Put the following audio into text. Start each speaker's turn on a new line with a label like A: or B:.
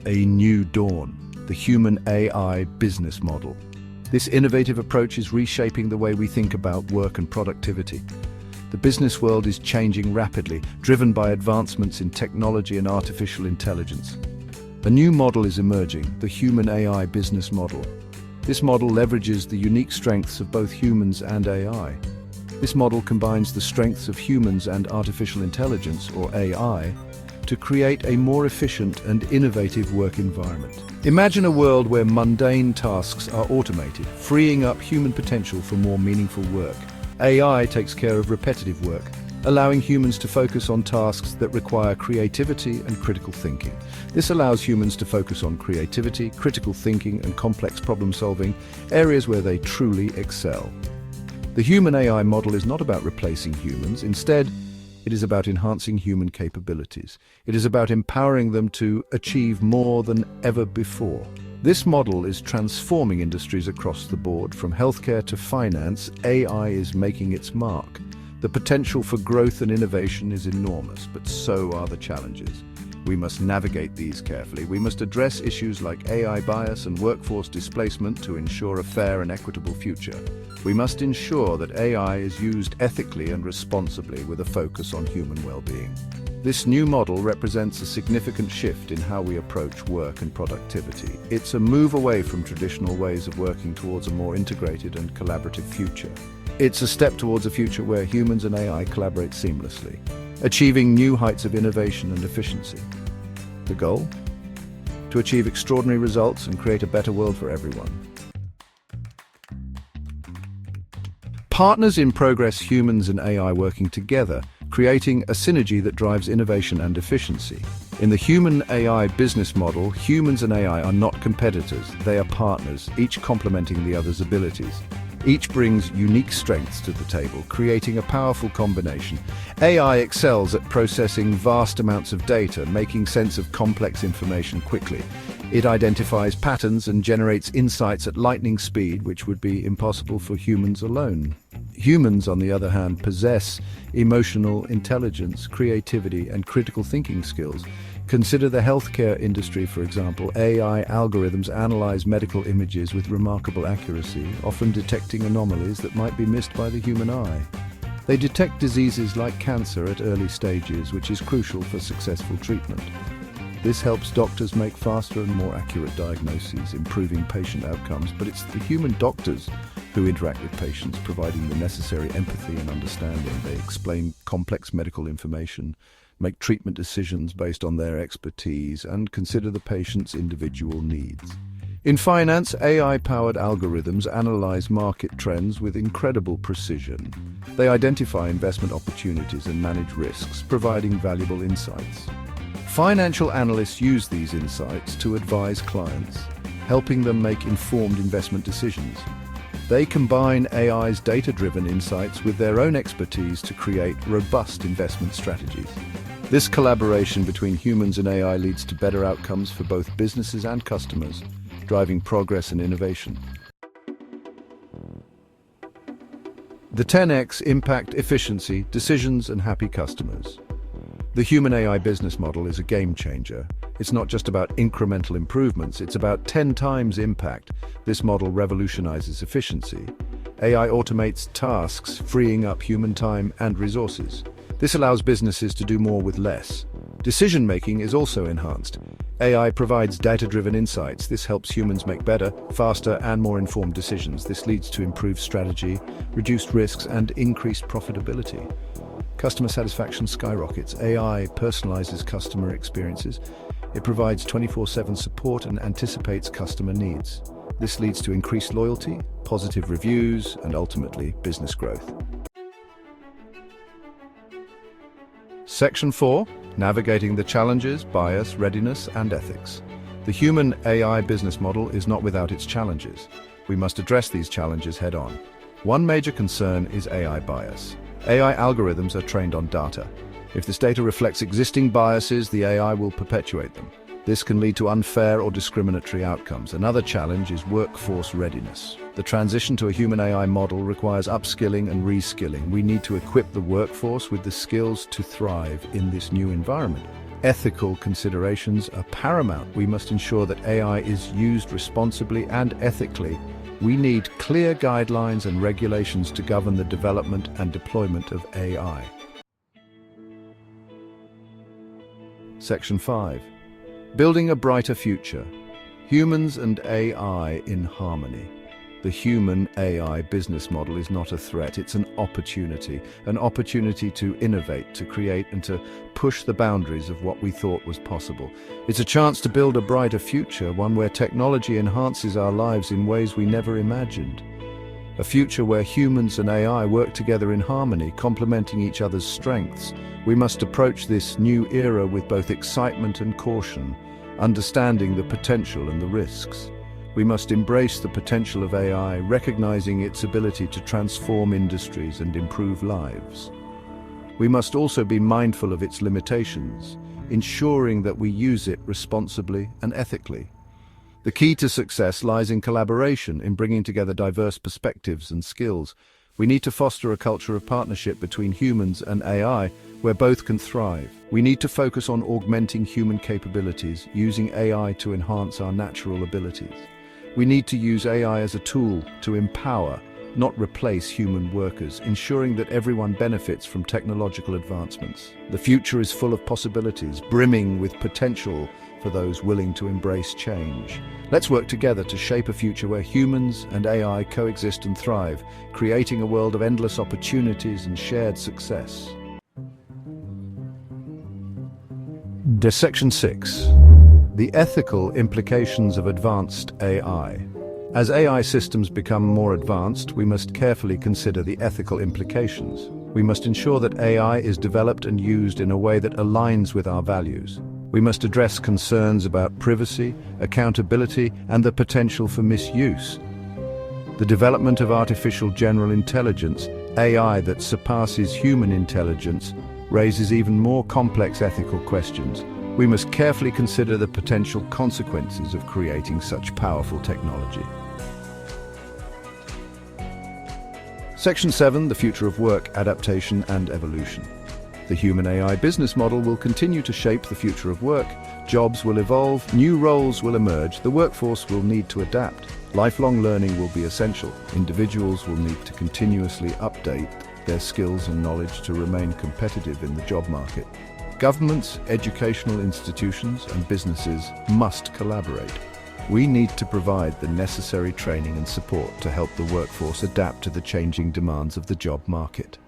A: a new dawn, the human AI business model. This innovative approach is reshaping the way we think about work and productivity. The business world is changing rapidly, driven by advancements in technology and artificial intelligence. A new model is emerging, the human AI business model. This model leverages the unique strengths of both humans and AI. This model combines the strengths of humans and artificial intelligence, or AI, to create a more efficient and innovative work environment. Imagine a world where mundane tasks are automated, freeing up human potential for more meaningful work. AI takes care of repetitive work, allowing humans to focus on tasks that require creativity and critical thinking. This allows humans to focus on creativity, critical thinking, and complex problem-solving, areas where they truly excel. The human AI model is not about replacing humans. Instead, it is about enhancing human capabilities. It is about empowering them to achieve more than ever before. This model is transforming industries across the board. From healthcare to finance, AI is making its mark. The potential for growth and innovation is enormous, but so are the challenges. We must navigate these carefully. We must address issues like AI bias and workforce displacement to ensure a fair and equitable future. We must ensure that AI is used ethically and responsibly with a focus on human well-being. This new model represents a significant shift in how we approach work and productivity. It's a move away from traditional ways of working towards a more integrated and collaborative future. It's a step towards a future where humans and AI collaborate seamlessly, achieving new heights of innovation and efficiency. The goal? To achieve extraordinary results and create a better world for everyone. Partners in progress, humans and AI working together, creating a synergy that drives innovation and efficiency. In the human AI business model, humans and AI are not competitors, they are partners, each complementing the other's abilities. Each brings unique strengths to the table, creating a powerful combination. AI excels at processing vast amounts of data, making sense of complex information quickly. It identifies patterns and generates insights at lightning speed, which would be impossible for humans alone. Humans, on the other hand, possess emotional intelligence, creativity, and critical thinking skills. Consider the healthcare industry, for example. AI algorithms analyze medical images with remarkable accuracy, often detecting anomalies that might be missed by the human eye. They detect diseases like cancer at early stages, which is crucial for successful treatment. This helps doctors make faster and more accurate diagnoses, improving patient outcomes, but it's the human doctors who interact with patients, providing the necessary empathy and understanding. They explain complex medical information, make treatment decisions based on their expertise, and consider the patient's individual needs. In finance, AI-powered algorithms analyze market trends with incredible precision. They identify investment opportunities and manage risks, providing valuable insights. Financial analysts use these insights to advise clients, helping them make informed investment decisions. They combine AI's data-driven insights with their own expertise to create robust investment strategies. This collaboration between humans and AI leads to better outcomes for both businesses and customers, driving progress and innovation. The 10x impact efficiency, decisions, and happy customers. The human AI business model is a game changer. It's not just about incremental improvements, it's about 10 times impact. This model revolutionizes efficiency. AI automates tasks, freeing up human time and resources. This allows businesses to do more with less. Decision-making is also enhanced. AI provides data-driven insights. This helps humans make better, faster, and more informed decisions. This leads to improved strategy, reduced risks, and increased profitability. Customer satisfaction skyrockets. AI personalizes customer experiences. It provides 24/7 support and anticipates customer needs. This leads to increased loyalty, positive reviews, and ultimately business growth. Section 4. Navigating the challenges, bias, readiness, and ethics. The human AI business model is not without its challenges. We must address these challenges head-on. One major concern is AI bias. AI algorithms are trained on data. If this data reflects existing biases, the AI will perpetuate them. This can lead to unfair or discriminatory outcomes. Another challenge is workforce readiness. The transition to a human AI model requires upskilling and reskilling. We need to equip the workforce with the skills to thrive in this new environment. Ethical considerations are paramount. We must ensure that AI is used responsibly and ethically. We need clear guidelines and regulations to govern the development and deployment of AI. Section 5. Building a brighter future. Humans and AI in harmony. The human-AI business model is not a threat, it's an opportunity to innovate, to create, and to push the boundaries of what we thought was possible. It's a chance to build a brighter future, one where technology enhances our lives in ways we never imagined. A future where humans and AI work together in harmony, complementing each other's strengths. We must approach this new era with both excitement and caution, understanding the potential and the risks. We must embrace the potential of AI, recognizing its ability to transform industries and improve lives. We must also be mindful of its limitations, ensuring that we use it responsibly and ethically. The key to success lies in collaboration, in bringing together diverse perspectives and skills. We need to foster a culture of partnership between humans and AI, where both can thrive. We need to focus on augmenting human capabilities, using AI to enhance our natural abilities. We need to use AI as a tool to empower, not replace human workers, ensuring that everyone benefits from technological advancements. The future is full of possibilities, brimming with potential for those willing to embrace change. Let's work together to shape a future where humans and AI coexist and thrive, creating a world of endless opportunities and shared success. Section 6. The ethical implications of advanced AI. As AI systems become more advanced, we must carefully consider the ethical implications. We must ensure that AI is developed and used in a way that aligns with our values. We must address concerns about privacy, accountability, and the potential for misuse. The development of artificial general intelligence, AI that surpasses human intelligence, raises even more complex ethical questions. We must carefully consider the potential consequences of creating such powerful technology. Section 7, the future of work, adaptation and evolution. The human-AI business model will continue to shape the future of work. Jobs will evolve, new roles will emerge, the workforce will need to adapt. Lifelong learning will be essential. Individuals will need to continuously update their skills and knowledge to remain competitive in the job market. Governments, educational institutions, and businesses must collaborate. We need to provide the necessary training and support to help the workforce adapt to the changing demands of the job market.